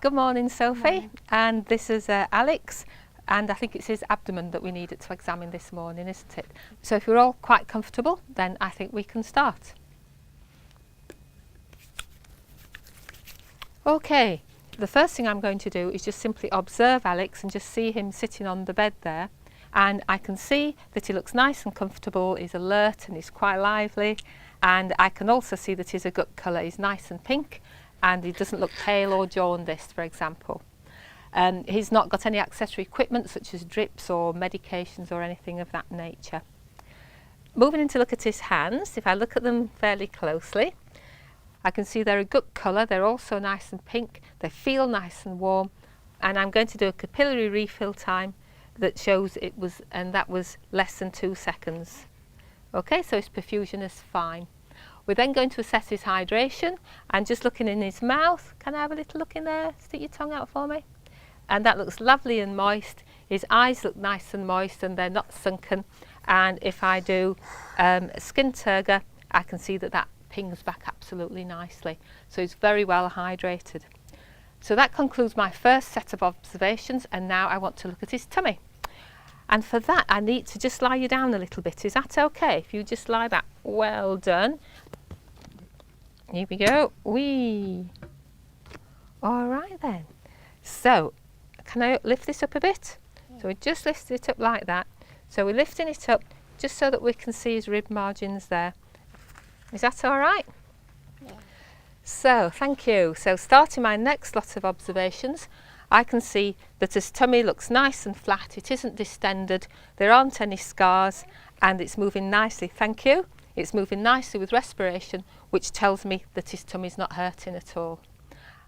Good morning, Sophie. Good morning. And this is Alex, and I think it's his abdomen that we needed to examine this morning, isn't it? So if you're all quite comfortable, then I think we can start. Okay, the first thing I'm going to do is just simply observe Alex and just see him sitting on the bed there. And I can see that he looks nice and comfortable, he's alert and he's quite lively. And I can also see that his gut colour is nice and pink, and he doesn't look pale or jaundiced, for example. He's not got any accessory equipment such as drips or medications or anything of that nature. Moving in to look at his hands, if I look at them fairly closely, I can see they're a gut colour, they're also nice and pink, they feel nice and warm, and I'm going to do a capillary refill time that shows that was less than 2 seconds. Okay, so his perfusion is fine. We're then going to assess his hydration, and just looking in his mouth, can I have a little look in there? Stick your tongue out for me. And that looks lovely and moist. His eyes look nice and moist and they're not sunken. And if I do a skin turgor, I can see that that pings back absolutely nicely. So he's very well hydrated. So that concludes my first set of observations, and now I want to look at his tummy. And for that I need to just lie you down a little bit. Is that okay? If you just lie back. Well done. Here we go. Whee! All right then. So, can I lift this up a bit? Yeah. So we just lift it up like that. So we're lifting it up just so that we can see his rib margins there. Is that all right? Yeah. So, thank you. So starting my next lot of observations, I can see that his tummy looks nice and flat. It isn't distended. There aren't any scars, and it's moving nicely. Thank you. It's moving nicely with respiration, which tells me that his tummy's not hurting at all.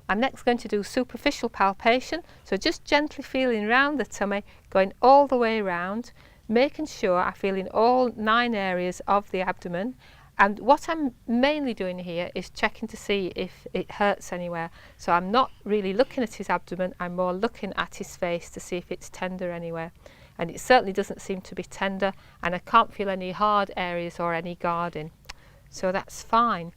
I'm next going to do superficial palpation, so just gently feeling round the tummy, going all the way round, making sure I feel in all 9 areas of the abdomen. And what I'm mainly doing here is checking to see if it hurts anywhere. So I'm not really looking at his abdomen, I'm more looking at his face to see if it's tender anywhere. And it certainly doesn't seem to be tender, and I can't feel any hard areas or any guarding. So that's fine.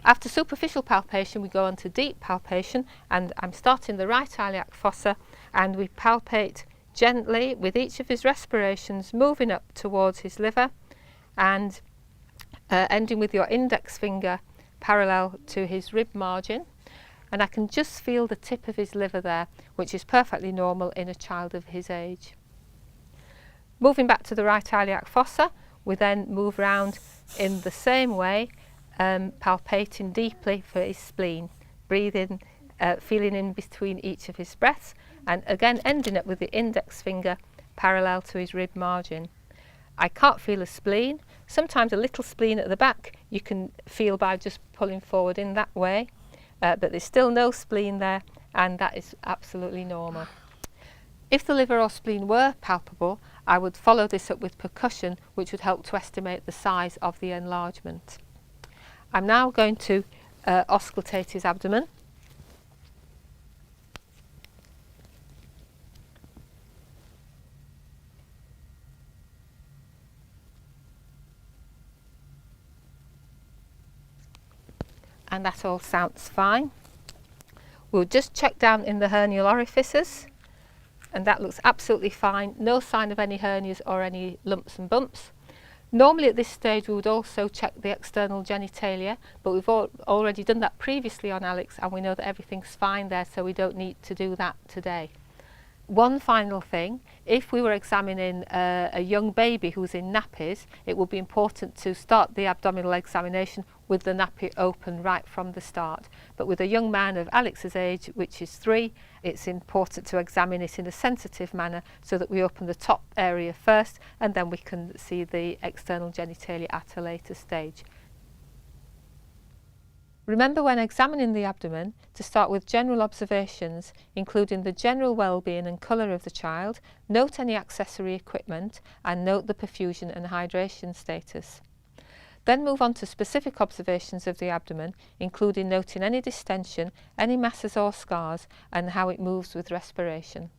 After superficial palpation, we go on to deep palpation, and I'm starting the right iliac fossa, and we palpate gently with each of his respirations, moving up towards his liver, and ending with your index finger parallel to his rib margin. And I can just feel the tip of his liver there, which is perfectly normal in a child of his age. Moving back to the right iliac fossa, we then move round in the same way, palpating deeply for his spleen, breathing, feeling in between each of his breaths, and again ending up with the index finger parallel to his rib margin. I can't feel a spleen. Sometimes a little spleen at the back you can feel by just pulling forward in that way, but there's still no spleen there, and that is absolutely normal. If the liver or spleen were palpable, I would follow this up with percussion, which would help to estimate the size of the enlargement. I'm now going to auscultate his abdomen. And that all sounds fine. We'll just check down in the hernial orifices, and that looks absolutely fine. No sign of any hernias or any lumps and bumps. Normally at this stage we would also check the external genitalia, but we've already done that previously on Alex, and we know that everything's fine there, so we don't need to do that today. One final thing, if we were examining a young baby who's in nappies, it would be important to start the abdominal examination with the nappy open right from the start. But with a young man of Alex's age, which is 3, it's important to examine it in a sensitive manner so that we open the top area first, and then we can see the external genitalia at a later stage. Remember, when examining the abdomen, to start with general observations, including the general well-being and colour of the child, note any accessory equipment, and note the perfusion and hydration status. Then move on to specific observations of the abdomen, including noting any distension, any masses or scars, and how it moves with respiration.